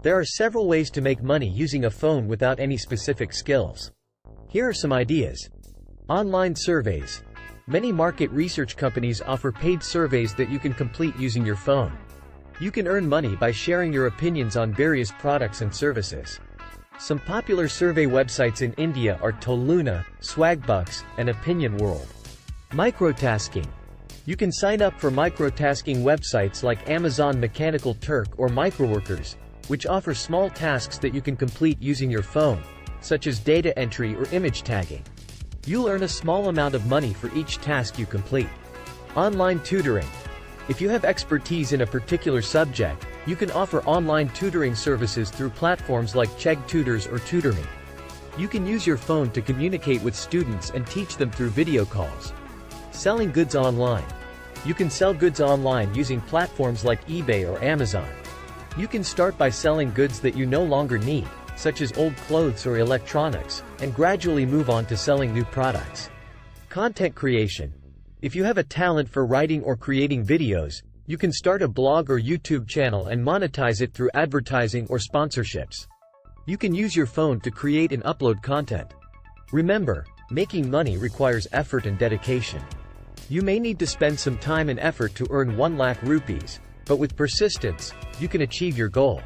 There are several ways to make money using a phone without any specific skills. Here are some ideas. Online surveys. Many market research companies offer paid surveys that you can complete using your phone. You can earn money by sharing your opinions on various products and services. Some popular survey websites in India are Toluna, Swagbucks, and Opinion World. Microtasking. You can sign up for microtasking websites like Amazon Mechanical Turk or Microworkers, which offer small tasks that you can complete using your phone, such as data entry or image tagging. You'll earn a small amount of money for each task you complete. Online tutoring. If you have expertise in a particular subject, you can offer online tutoring services through platforms like Chegg Tutors or TutorMe. You can use your phone to communicate with students and teach them through video calls. Selling goods online. You can sell goods online using platforms like eBay or Amazon. You can start by selling goods that you no longer need, such as old clothes or electronics, and gradually move on to selling new products. Content creation. If you have a talent for writing or creating videos, you can start a blog or YouTube channel and monetize it through advertising or sponsorships. You can use your phone to create and upload content. Remember, making money requires effort and dedication. You may need to spend some time and effort to earn 1 lakh rupees, but with persistence, you can achieve your goal.